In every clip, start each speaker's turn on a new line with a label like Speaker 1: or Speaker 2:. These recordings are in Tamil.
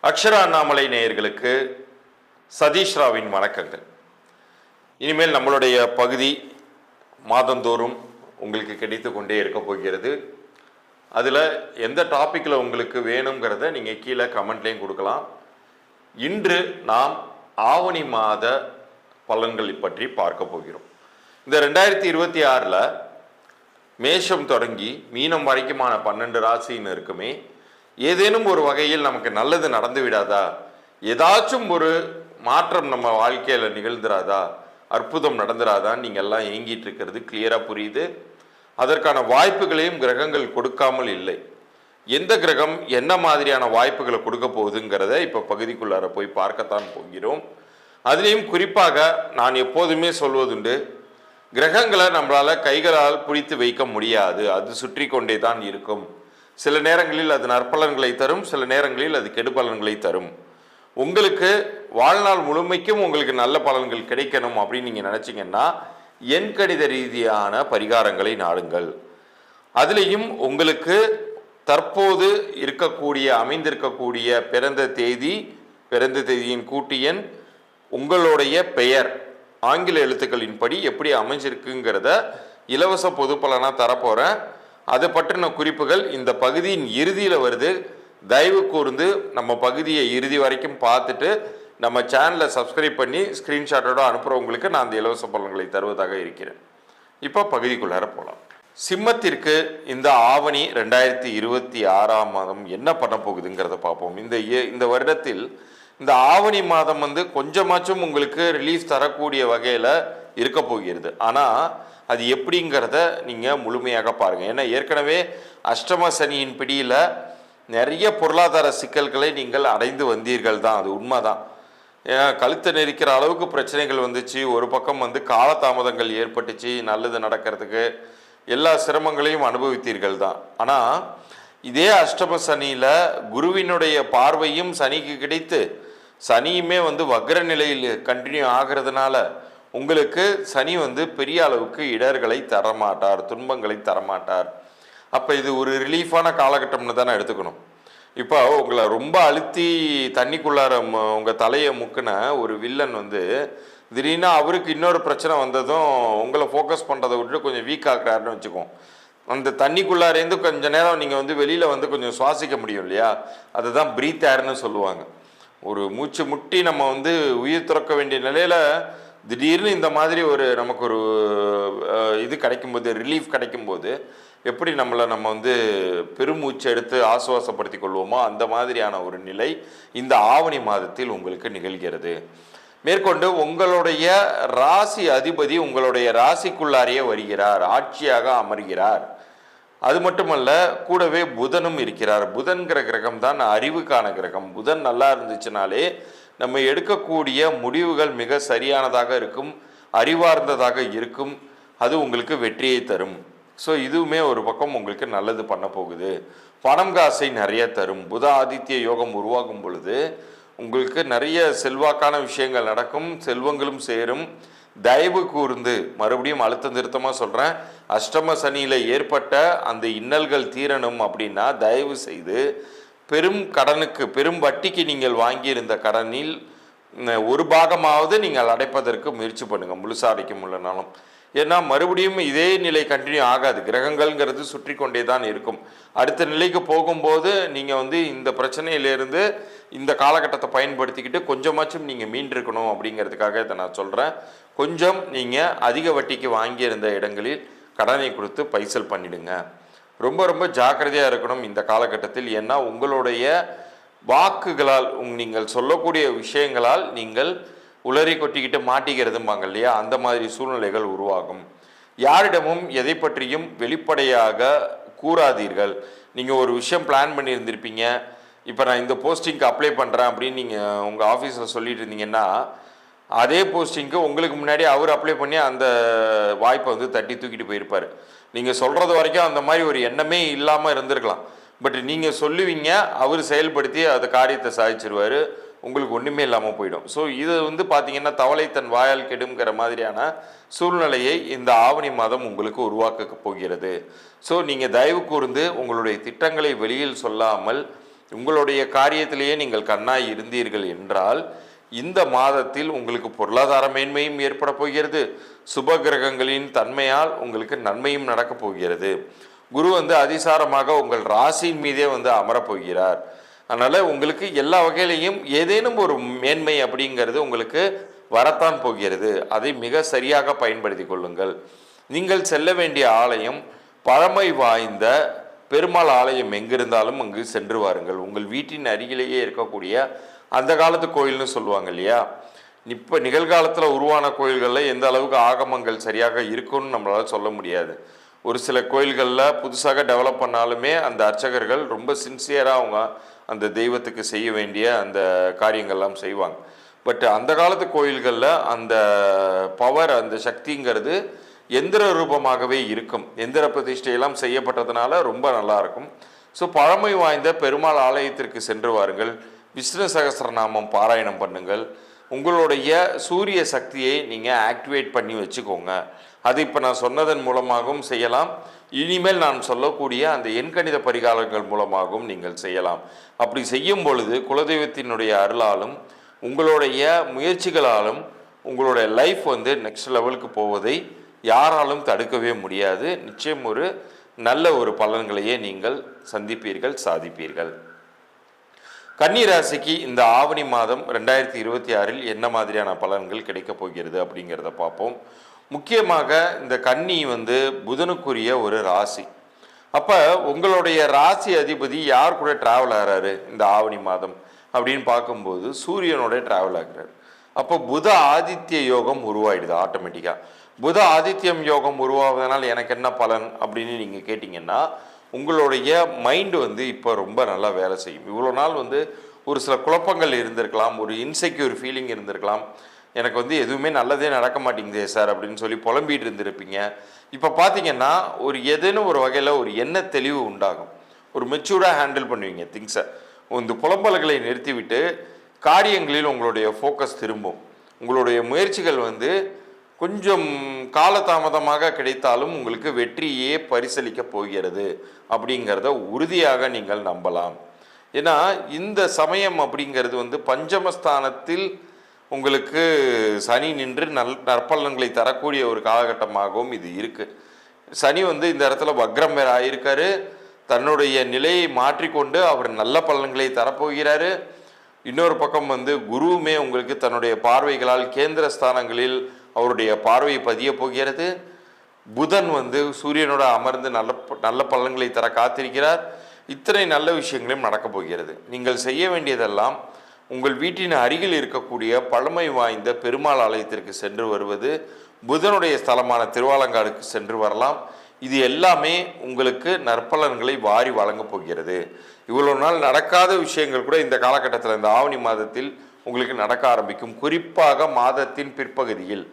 Speaker 1: அக்ஷரா அண்ணாமலை நேயர்களுக்கு சதீஷ் ராவின் வணக்கங்கள். இனிமேல் நம்மளுடைய பகுதி மாதந்தோறும் உங்களுக்கு கிடைத்து கொண்டே இருக்க போகிறது. அதில் எந்த டாப்பிக்கில் உங்களுக்கு வேணுங்கிறத நீங்கள் கீழே கமெண்ட்லேயும் கொடுக்கலாம். இன்று நாம் ஆவணி மாத பலன்களை பற்றி பார்க்க போகிறோம். இந்த 2026 மேஷம் தொடங்கி மீனம் வரைக்குமான 12 ராசியினருக்குமே ஏதேனும் ஒரு வகையில் நமக்கு நல்லது நடந்து விடாதா, ஏதாச்சும் ஒரு மாற்றம் நம்ம வாழ்க்கையில் நிகழ்ந்துராதா, அற்புதம் நடந்துராதான்னு நீங்கள் எல்லாம் ஏங்கிட்டு இருக்கிறது கிளியராக புரியுது. அதற்கான வாய்ப்புகளையும் கிரகங்கள் கொடுக்காமல் இல்லை. எந்த கிரகம் என்ன மாதிரியான வாய்ப்புகளை கொடுக்க போகுதுங்கிறத இப்போ பகுதிக்குள்ளார போய் பார்க்கத்தான் போகிறோம். அதுலேயும் குறிப்பாக நான் எப்போதுமே சொல்வதுண்டு, கிரகங்களை நம்மளால் கைகளால் பிடித்து வைக்க முடியாது, அது சுற்றி கொண்டே தான் இருக்கும். சில நேரங்களில் அது நற்பலன்களை தரும், சில நேரங்களில் அது கெடுபலன்களை தரும். உங்களுக்கு வாழ்நாள் முழுமைக்கும் உங்களுக்கு நல்ல பலன்கள் கிடைக்கணும் அப்படின்னு நீங்கள் நினச்சிங்கன்னா எண்கணித ரீதியான பரிகாரங்களை நாடுங்கள். அதுலேயும் உங்களுக்கு தற்போது அமைந்திருக்கக்கூடிய பிறந்த தேதியின் கூட்டு எண், உங்களுடைய பெயர் ஆங்கில எழுத்துக்களின் படி எப்படி அமைஞ்சிருக்குங்கிறத இலவச பொது பலனாக தரப்போகிறேன். அதை பற்றின குறிப்புகள் இந்த பகுதியின் இறுதியில் வருது. தயவு கூர்ந்து நம்ம பகுதியை இறுதி வரைக்கும் பார்த்துட்டு நம்ம சேனலை சப்ஸ்கிரைப் பண்ணி ஸ்க்ரீன்ஷாட்டோட அனுப்புகிறவங்களுக்கு நான் அந்த இலவச பலன்களை தருவதாக இருக்கிறேன். இப்போ பகுதிக்குள்ளார போகலாம். சிம்மத்திற்கு இந்த ஆவணி 2026 மாதம் என்ன பண்ண போகுதுங்கிறத பார்ப்போம். இந்த வருடத்தில் இந்த ஆவணி மாதம் கொஞ்சமாச்சும் உங்களுக்கு ரிலீஃப் தரக்கூடிய வகையில் இருக்க போகிறது. ஆனால் அது எப்படிங்கிறத நீங்கள் முழுமையாக பாருங்கள். ஏன்னா ஏற்கனவே அஷ்டம சனியின் பிடியில் நிறைய பொருளாதார சிக்கல்களை நீங்கள் அடைந்து வந்தீர்கள் தான், அது உண்மைதான். கழுத்தை நெரிக்கிற அளவுக்கு பிரச்சனைகள் வந்துச்சு. ஒரு பக்கம் காலதாமதங்கள் ஏற்பட்டுச்சு நல்லது நடக்கிறதுக்கு, எல்லா சிரமங்களையும் அனுபவித்தீர்கள் தான். ஆனால் இதே அஷ்டம சனியில் குருவினுடைய பார்வையும் சனிக்கு கிடைத்து சனியுமே வக்ர நிலையில் கண்டினியூ ஆகிறதுனால உங்களுக்கு சனி பெரிய அளவுக்கு இடர்களை தரமாட்டார், துன்பங்களை தரமாட்டார். அப்போ இது ஒரு ரிலீஃபான காலகட்டம்னு தானே எடுத்துக்கணும். இப்போ உங்களை ரொம்ப அழுத்தி தண்ணிக்குள்ளார உங்கள் தலையை முக்குன ஒரு வில்லன் திடீர்னு அவருக்கு இன்னொரு பிரச்சனை வந்ததும் உங்களை ஃபோக்கஸ் பண்ணுறதை விட்டு கொஞ்சம் வீக் ஆக்குறாருன்னு வச்சுக்கோம். அந்த தண்ணிக்குள்ளாரேருந்து கொஞ்சம் நேரம் நீங்கள் வெளியில் கொஞ்சம் சுவாசிக்க முடியும் இல்லையா, அதுதான் பிரீத் ஏர்னு சொல்லுவாங்க. ஒரு மூச்சு முட்டி நம்ம உயிர் துறக்க வேண்டிய நிலையில் திடீர்னு இந்த மாதிரி நமக்கு ஒரு இது கிடைக்கும்போது, ரிலீஃப் கிடைக்கும்போது எப்படி நம்ம பெருமூச்சு எடுத்து ஆசுவாசப்படுத்தி கொள்வோமோ அந்த மாதிரியான ஒரு நிலை இந்த ஆவணி மாதத்தில் உங்களுக்கு நிகழ்கிறது. மேற்கொண்டு உங்களுடைய ராசி அதிபதி உங்களுடைய ராசிக்குள்ளாரையே வருகிறார், ஆட்சியாக அமர்கிறார். அது மட்டுமல்ல, கூடவே புதனும் இருக்கிறார். புதன்கிற கிரகம் தான் அறிவுக்கான கிரகம். புதன் நல்லா இருந்துச்சுனாலே நம்ம எடுக்கக்கூடிய முடிவுகள் மிக சரியானதாக இருக்கும், அறிவார்ந்ததாக இருக்கும், அது உங்களுக்கு வெற்றியை தரும். ஸோ இதுவுமே ஒரு பக்கம் உங்களுக்கு நல்லது பண்ண போகுது. பணம் காசை நிறைய தரும். புத ஆதித்ய யோகம் உருவாகும் பொழுது உங்களுக்கு நிறைய செல்வாக்கான விஷயங்கள் நடக்கும், செல்வங்களும் சேரும். தயவு கூர்ந்து மறுபடியும் அழுத்தம் திருத்தமாக சொல்கிறேன், அஷ்டம சனியில் ஏற்பட்ட அந்த இன்னல்கள் தீரணும் அப்படின்னா தயவு செய்து பெரும் கடனுக்கு, பெரும் வட்டிக்கு நீங்கள் வாங்கியிருந்த கடனில் ஒரு பாகமாவது நீங்கள் அடைப்பதற்கு முயற்சி பண்ணுங்கள், முழுசாக அடைக்க முடியலனாலும். ஏன்னா மறுபடியும் இதே நிலை கண்டினியூ ஆகாது. கிரகங்கள்ங்கிறது சுற்றி கொண்டே தான் இருக்கும். அடுத்த நிலைக்கு போகும்போது நீங்கள் இந்த பிரச்சனையிலேருந்து இந்த காலகட்டத்தை பயன்படுத்திக்கிட்டு கொஞ்சமாச்சும் நீங்கள் மீண்டிருக்கணும் அப்படிங்கிறதுக்காக இதை நான் சொல்கிறேன். கொஞ்சம் நீங்கள் அதிக வட்டிக்கு வாங்கியிருந்த இடங்களில் கடனை கொடுத்து பைசல் பண்ணிடுங்க. ரொம்ப ரொம்ப ஜாக்கிரதையாக இருக்கணும் இந்த காலகட்டத்தில். ஏன்னா உங்களுடைய வாக்குகளால், நீங்கள் சொல்லக்கூடிய விஷயங்களால் நீங்கள் உளறி கொட்டிக்கிட்டு மாட்டிக்கிறதும்பாங்க இல்லையா, அந்த மாதிரி சூழ்நிலைகள் உருவாகும். யாரிடமும் எதை பற்றியும் வெளிப்படையாக கூறாதீர்கள். நீங்கள் ஒரு விஷயம் பிளான் பண்ணியிருந்திருப்பீங்க, இப்போ நான் இந்த போஸ்டிங்க்கு அப்ளை பண்ணுறேன் அப்படின்னு நீங்கள் உங்கள் ஆஃபீஸில் சொல்லிட்டு இருந்தீங்கன்னா அதே போஸ்டிங்க்கு உங்களுக்கு முன்னாடி அவர் அப்ளை பண்ணி அந்த வாய்ப்பை தட்டி தூக்கிட்டு போயிருப்பார். நீங்கள் சொல்கிறது வரைக்கும் அந்த மாதிரி ஒரு எண்ணமே இல்லாமல் இருந்திருக்கலாம். பட் நீங்கள் சொல்லுவீங்க, அவர் செயல்படுத்தி அந்த காரியத்தை சாதிச்சிருவார், உங்களுக்கு ஒன்றுமே இல்லாமல் போயிடும். ஸோ இது பார்த்தீங்கன்னா தவளை தன் வாயால் கெடுங்கிற மாதிரியான சூழ்நிலையை இந்த ஆவணி மாதம் உங்களுக்கு உருவாக்க போகிறது. ஸோ நீங்கள் தயவு கூர்ந்து உங்களுடைய திட்டங்களை வெளியில் சொல்லாமல் உங்களுடைய காரியத்திலேயே நீங்கள் கண்ணாய் இருந்தீர்கள் என்றால் இந்த மாதத்தில் உங்களுக்கு பொருளாதார மேன்மையும் ஏற்பட போகிறது. சுப கிரகங்களின் தன்மையால் உங்களுக்கு நன்மையும் நடக்கப் போகிறது. குரு அதிசாரமாக உங்கள் ராசியின் மீதே அமரப்போகிறார். அதனால உங்களுக்கு எல்லா வகையிலையும் ஏதேனும் ஒரு மேன்மை அப்படிங்கிறது உங்களுக்கு வரத்தான் போகிறது. அதை மிக சரியாக பயன்படுத்தி கொள்ளுங்கள். நீங்கள் செல்ல வேண்டிய ஆலயம் பழமை வாய்ந்த பெருமாள் ஆலயம் எங்கிருந்தாலும் அங்கு சென்று வாருங்கள். உங்கள் வீட்டின் அருகிலேயே இருக்கக்கூடிய அந்த காலத்து கோயில்னு சொல்லுவாங்க இல்லையா, இப்போ நிகழ்காலத்தில் உருவான கோயில்களில் எந்த அளவுக்கு ஆகமங்கள் சரியாக இருக்குன்னு நம்மளால் சொல்ல முடியாது. ஒரு சில கோயில்களில் புதுசாக டெவலப் பண்ணாலுமே அந்த அர்ச்சகர்கள் ரொம்ப சின்சியராக அவங்க அந்த தெய்வத்துக்கு செய்ய வேண்டிய அந்த காரியங்கள்லாம் செய்வாங்க. பட் அந்த காலத்து கோயில்களில் அந்த பவர், அந்த சக்திங்கிறது எந்திர ரூபமாகவே இருக்கும். எந்திர பிரதிஷ்டையெல்லாம் செய்யப்பட்டதுனால ரொம்ப நல்லா இருக்கும். ஸோ பழமை வாய்ந்த பெருமாள் ஆலயத்திற்கு சென்று வாருங்கள். விஷ்ணு சகஸ்ரநாமம் பாராயணம் பண்ணுங்கள். உங்களுடைய சூரிய சக்தியை நீங்கள் ஆக்டிவேட் பண்ணி வச்சுக்கோங்க. அது இப்போ நான் சொன்னதன் மூலமாகவும் செய்யலாம். இனிமேல் நான் சொல்லக்கூடிய அந்த எண்கணித பரிகாரங்கள் மூலமாகவும் நீங்கள் செய்யலாம். அப்படி செய்யும் பொழுது குலதெய்வத்தினுடைய அருளாலும் உங்களுடைய முயற்சிகளாலும் உங்களுடைய லைஃப் நெக்ஸ்ட் லெவலுக்கு போவதை யாராலும் தடுக்கவே முடியாது. நிச்சயம் ஒரு நல்ல ஒரு பலன்களையே நீங்கள் சந்திப்பீர்கள், சாதிப்பீர்கள். கன்னி ராசிக்கு இந்த ஆவணி மாதம் 2026 என்ன மாதிரியான பலன்கள் கிடைக்கப் போகிறது அப்படிங்கிறத பார்ப்போம். முக்கியமாக இந்த கன்னி புதனுக்குரிய ஒரு ராசி. அப்போ உங்களுடைய ராசி அதிபதி யார் கூட டிராவல் ஆகிறாரு இந்த ஆவணி மாதம் அப்படின்னு பார்க்கும்போது சூரியனோட டிராவல் ஆகிறார். அப்போ புத ஆதித்ய யோகம் உருவாயிடுது ஆட்டோமேட்டிக்காக. புத ஆதித்யம் யோகம் உருவாவதனால் எனக்கு என்ன பலன் அப்படின்னு நீங்கள் கேட்டிங்கன்னா, உங்களுடைய மைண்டு இப்போ ரொம்ப நல்லா வேலை செய்யும். இவ்வளோ நாள் ஒரு சில குழப்பங்கள் இருந்திருக்கலாம், ஒரு இன்செக்யூர் ஃபீலிங் இருந்திருக்கலாம். எனக்கு எதுவுமே நல்லதே நடக்க மாட்டேங்குதே சார் அப்படின்னு சொல்லி புலம்பிகிட்டு இருந்திருப்பீங்க. இப்போ பார்த்தீங்கன்னா ஒரு ஏதேனும் ஒரு வகையில் ஒரு எண்ண தெளிவு உண்டாகும். ஒரு மெச்சூர்டாக ஹேண்டில் பண்ணுவீங்க திங்ஸை. இந்த புலம்பல்களை நிறுத்திவிட்டு காரியங்களில் உங்களுடைய ஃபோக்கஸ் திரும்பும். உங்களுடைய முயற்சிகள் கொஞ்சம் காலதாமதமாக கிடைத்தாலும் உங்களுக்கு வெற்றியே பரிசளிக்க போகிறது அப்படிங்கிறத உறுதியாக நீங்கள் நம்பலாம். ஏன்னா இந்த சமயம் அப்படிங்கிறது பஞ்சமஸ்தானத்தில் உங்களுக்கு சனி நின்று நற்பலன்களை தரக்கூடிய ஒரு காலகட்டமாகவும் இது இருக்குது. சனி இந்த இடத்துல வக்ரம் வேற ஆயிருக்காரு. தன்னுடைய நிலையை மாற்றிக்கொண்டு அவர் நல்ல பலன்களை தரப்போகிறாரு. இன்னொரு பக்கம் குருவுமே உங்களுக்கு தன்னுடைய பார்வைகளால் கேந்திர ஸ்தானங்களில் அவருடைய பார்வை பதிய போகிறது. புதன் சூரியனோட அமர்ந்து நல்ல பலன்களை தர காத்திருக்கிறார். இத்தனை நல்ல விஷயங்களும் நடக்கப் போகிறது. நீங்கள் செய்ய வேண்டியதெல்லாம் உங்கள் வீட்டின் அருகில் இருக்கக்கூடிய பழமை வாய்ந்த பெருமாள் ஆலயத்திற்கு சென்று வருவது, புதனுடைய ஸ்தலமான திருவாலங்காடுக்கு சென்று வரலாம். இது எல்லாமே உங்களுக்கு நற்பலன்களை வாரி வழங்கப் போகிறது. இவ்வளோ நாள் நடக்காத விஷயங்கள் கூட இந்த காலகட்டத்தில், இந்த ஆவணி மாதத்தில் உங்களுக்கு நடக்க ஆரம்பிக்கும். குறிப்பாக மாதத்தின் பிற்பகுதியில்,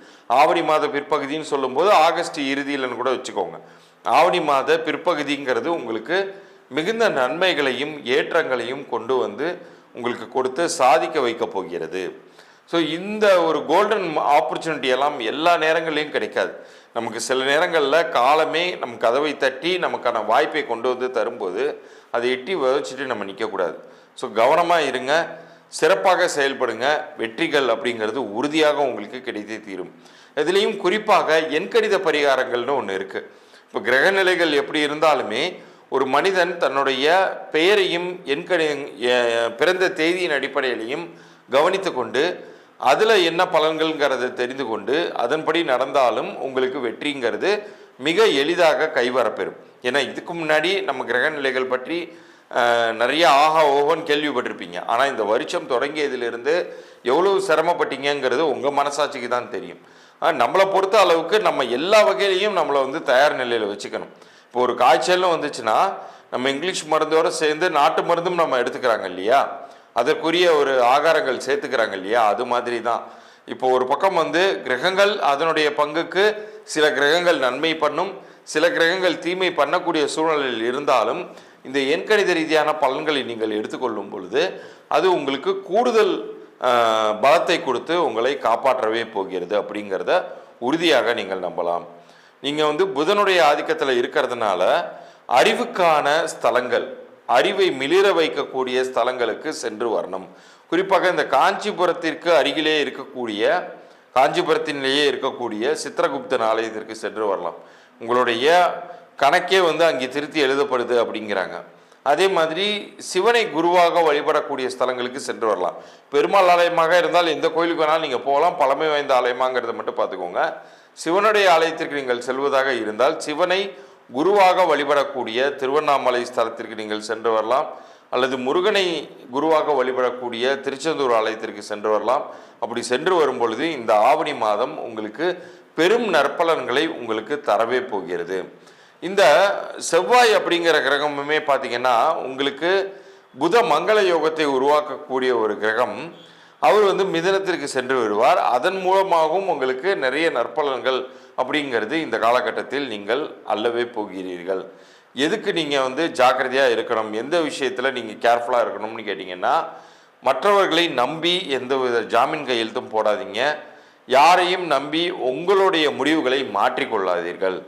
Speaker 1: ஆவணி மாத பிற்பகுதின்னு சொல்லும்போது ஆகஸ்ட் இறுதியில்னு கூட வச்சுக்கோங்க. ஆவணி மாத பிற்பகுதிங்கிறது உங்களுக்கு மிகுந்த நன்மைகளையும் ஏற்றங்களையும் கொண்டு உங்களுக்கு கொடுத்து சாதிக்க வைக்க போகிறது. ஸோ இந்த ஒரு கோல்டன் ஆப்பர்ச்சுனிட்டி எல்லாம் எல்லா நேரங்களையும் கிடைக்காது. நமக்கு சில நேரங்களில் காலமே நம் கதவை தட்டி நமக்கான வாய்ப்பை கொண்டு தரும்போது அதை எட்டி வச்சுட்டு நம்ம நிற்கக்கூடாது. ஸோ கவனமாக இருங்க, சிறப்பாக செயல்படுங்க. வெற்றிகள் அப்படிங்கிறது உறுதியாக உங்களுக்கு கிடைத்தே தீரும். இதுலேயும் குறிப்பாக எண்கணித பரிகாரங்கள்னு ஒன்று இருக்குது. இப்போ கிரகநிலைகள் எப்படி இருந்தாலுமே ஒரு மனிதன் தன்னுடைய பெயரையும் பிறந்த தேதியின் அடிப்படையிலையும் கவனித்து கொண்டு அதில் என்ன பலன்கள்ங்கிறத தெரிந்து கொண்டு அதன்படி நடந்தாலும் உங்களுக்கு வெற்றிங்கிறது மிக எளிதாக கைவரப்பெறும். ஏன்னா இதுக்கு முன்னாடி நம்ம கிரகநிலைகள் பற்றி நிறைய ஆஹா ஓஹோன்னு கேள்விப்பட்டிருப்பீங்க. ஆனால் இந்த வருஷம் தொடங்கியதிலிருந்து எவ்வளவு சிரமப்பட்டீங்கிறது உங்கள் மனசாட்சிக்கு தான் தெரியும். நம்மளை பொறுத்த அளவுக்கு நம்ம எல்லா வகையிலையும் நம்மளை தயார் நிலையில் வச்சுக்கணும். இப்போ ஒரு காய்ச்சல்னு வந்துச்சுன்னா நம்ம இங்கிலீஷ் மருந்தோடு சேர்ந்து நாட்டு மருந்தும் நம்ம எடுத்துக்கிறாங்க இல்லையா, அதற்குரிய ஒரு ஆகாரங்கள் சேர்த்துக்கிறாங்க இல்லையா, அது மாதிரி தான். இப்போ ஒரு பக்கம் கிரகங்கள் அதனுடைய பங்குக்கு சில கிரகங்கள் நன்மை பண்ணும், சில கிரகங்கள் தீமை பண்ணக்கூடிய சூழ்நிலையில் இருந்தாலும் இந்த எண்கணித ரீதியான பலன்களை நீங்கள் எடுத்துக்கொள்ளும் பொழுது அது உங்களுக்கு கூடுதல் பலத்தை கொடுத்து உங்களை காப்பாற்றவே போகிறது அப்படிங்கிறத உறுதியாக நீங்கள் நம்பலாம். நீங்கள் புதனுடைய ஆதிக்கத்தில் இருக்கிறதுனால அறிவுக்கான ஸ்தலங்கள், அறிவை மிளிர வைக்கக்கூடிய ஸ்தலங்களுக்கு சென்று வரணும். குறிப்பாக இந்த காஞ்சிபுரத்திற்கு அருகிலே இருக்கக்கூடிய காஞ்சிபுரத்திலேயே இருக்கக்கூடிய சித்திரகுப்தன் ஆலயத்திற்கு சென்று வரலாம். உங்களுடைய கணக்கே அங்கே திருத்தி எழுதப்படுது அப்படிங்கிறாங்க. அதே மாதிரி சிவனை குருவாக வழிபடக்கூடிய ஸ்தலங்களுக்கு சென்று வரலாம். பெருமாள் ஆலயமாக இருந்தால் எந்த கோயிலுக்கு வேணாலும் நீங்கள் போகலாம். பழமை வாய்ந்த ஆலயமாங்கிறத மட்டும் பார்த்துக்கோங்க. சிவனுடைய ஆலயத்திற்கு நீங்கள் செல்வதாக இருந்தால் சிவனை குருவாக வழிபடக்கூடிய திருவண்ணாமலை ஸ்தலத்திற்கு நீங்கள் சென்று வரலாம். அல்லது முருகனை குருவாக வழிபடக்கூடிய திருச்செந்தூர் ஆலயத்திற்கு சென்று வரலாம். அப்படி சென்று வரும் பொழுது இந்த ஆவணி மாதம் உங்களுக்கு பெரும் நற்பலன்களை உங்களுக்கு தரவே போகிறது. இந்த செவ்வாய் அப்படிங்கிற கிரகமுமே பார்த்தீங்கன்னா உங்களுக்கு புத மங்கள யோகத்தை உருவாக்கக்கூடிய ஒரு கிரகம். அவர் மிதுனத்திற்கு சென்று வருவார். அதன் மூலமாகவும் உங்களுக்கு நிறைய நற்பலன்கள் அப்படிங்கிறது இந்த காலகட்டத்தில் நீங்கள் அல்லவே போகிறீர்கள். எதுக்கு நீங்கள் ஜாக்கிரதையாக இருக்கணும், எந்த விஷயத்தில் நீங்கள் கேர்ஃபுல்லாக இருக்கணும்னு கேட்டிங்கன்னா, மற்றவர்களை நம்பி எந்த வித ஜாமீன் கையெழுத்தும் போடாதீங்க. யாரையும் நம்பி உங்களுடைய முடிவுகளை மாற்றிக்கொள்ளாதீர்கள்.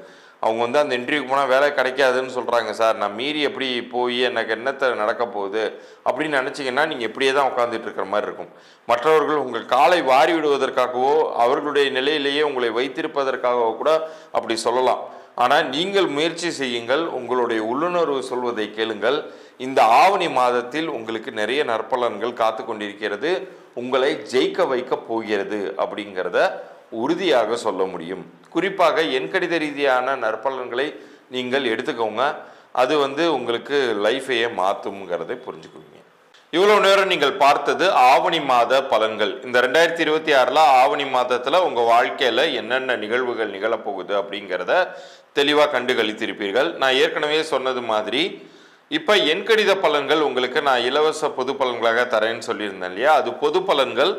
Speaker 1: அவங்க அந்த இன்டர்வியூக்கு போனால் வேலை கிடைக்காதுன்னு சொல்கிறாங்க சார், நான் மீறி எப்படி போய் எனக்கு என்னத்தை நடக்க போகுது அப்படின்னு நினச்சிங்கன்னா நீங்கள் இப்படியே தான் உட்காந்துட்டு இருக்கிற மாதிரி இருக்கும். மற்றவர்கள் உங்கள் காலை வாரி விடுவதற்காகவோ அவர்களுடைய நிலையிலேயே உங்களை வைத்திருப்பதற்காகவோ கூட அப்படி சொல்லலாம். ஆனால் நீங்கள் முயற்சி செய்யுங்கள், உங்களுடைய உள்ளுணர்வு சொல்வதை கேளுங்கள். இந்த ஆவணி மாதத்தில் உங்களுக்கு நிறைய நற்பலன்கள் காத்து கொண்டிருக்கிறது. உங்களை ஜெயிக்க வைக்க போகிறது அப்படிங்கிறத உறுதியாக சொல்ல முடியும். குறிப்பாக எண்கணித ரீதியான நற்பலன்களை நீங்கள் எடுத்துக்கோங்க. அது உங்களுக்கு லைஃபையே மாற்றுங்கிறதை புரிஞ்சுக்குவீங்க. இவ்வளோ நேரம் நீங்கள் பார்த்தது ஆவணி மாத பலன்கள். இந்த 2026 ஆவணி மாதத்தில் உங்கள் வாழ்க்கையில் என்னென்ன நிகழ்வுகள் நிகழப்போகுது அப்படிங்கிறத தெளிவாக கண்டு கழித்திருப்பீர்கள். நான் ஏற்கனவே சொன்னது மாதிரி இப்போ எண்கணித பலன்கள் உங்களுக்கு நான் இலவச பொது பலன்களாக தரேன்னு சொல்லியிருந்தேன் இல்லையா, அது பொது பலன்கள்.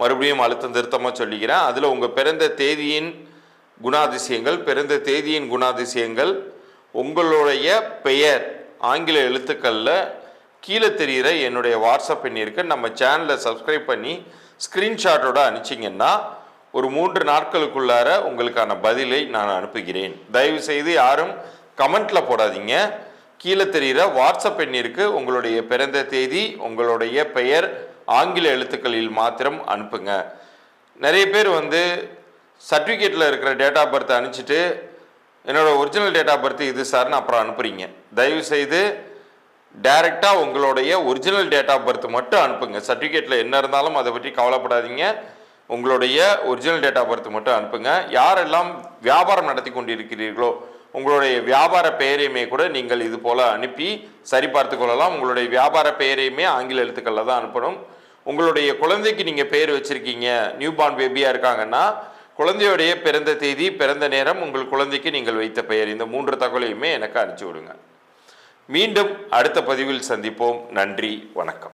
Speaker 1: மறுபடியும் அழுத்தம் திருத்தமாக சொல்லிக்கிறேன். அதில் உங்கள் பிறந்த தேதியின் குணாதிசயங்கள், உங்களுடைய பெயர் ஆங்கில எழுத்துக்களில் கீழே தெரிகிற என்னுடைய வாட்ஸ்அப் எண்ணிற்கு நம்ம சேனலை சப்ஸ்கிரைப் பண்ணி ஸ்க்ரீன்ஷாட்டோட அனுப்பிச்சிங்கன்னா ஒரு 3 நாட்களுக்குள்ளார உங்களுக்கான பதிலை நான் அனுப்புகிறேன். தயவு செய்து யாரும் கமெண்ட்டில் போடாதீங்க. கீழே தெரிகிற வாட்ஸ்அப் எண்ணிற்கு உங்களுடைய பிறந்த தேதி, உங்களுடைய பெயர் ஆங்கில எழுத்துக்களில் மாத்திரம் அனுப்புங்க. நிறைய பேர் சர்டிஃபிகேட்டில் இருக்கிற டேட் ஆஃப் பர்த் அனுப்பிச்சிட்டு என்னோட ஒரிஜினல் டேட் ஆஃப் பர்த் இது சார்னு அப்புறம் அனுப்புகிறீங்க. தயவுசெய்து டைரெக்டாக உங்களுடைய ஒரிஜினல் டேட் ஆஃப் பர்த் மட்டும் அனுப்புங்க. சர்டிஃபிகேட்டில் என்ன இருந்தாலும் அதை பற்றி கவலைப்படாதீங்க. உங்களுடைய ஒரிஜினல் டேட் ஆஃப் பர்த் மட்டும் அனுப்புங்க. யாரெல்லாம் வியாபாரம் நடத்தி கொண்டிருக்கிறீர்களோ உங்களுடைய வியாபார பெயரையுமே கூட நீங்கள் இது போல் அனுப்பி சரிபார்த்து கொள்ளலாம். உங்களுடைய வியாபார பெயரையுமே ஆங்கில எழுத்துக்களில் தான் அனுப்பணும். உங்களுடைய குழந்தைக்கு நீங்கள் பெயர் வச்சுருக்கீங்க, நியூ பார்ன் பேபியாக இருக்காங்கன்னா குழந்தையுடைய பிறந்த தேதி, பிறந்த நேரம், உங்கள் குழந்தைக்கு நீங்கள் வைத்த பெயர், இந்த 3 தகவலையுமே எனக்கு அனுப்பிச்சி விடுங்க. மீண்டும் அடுத்த பதிவில் சந்திப்போம். நன்றி, வணக்கம்.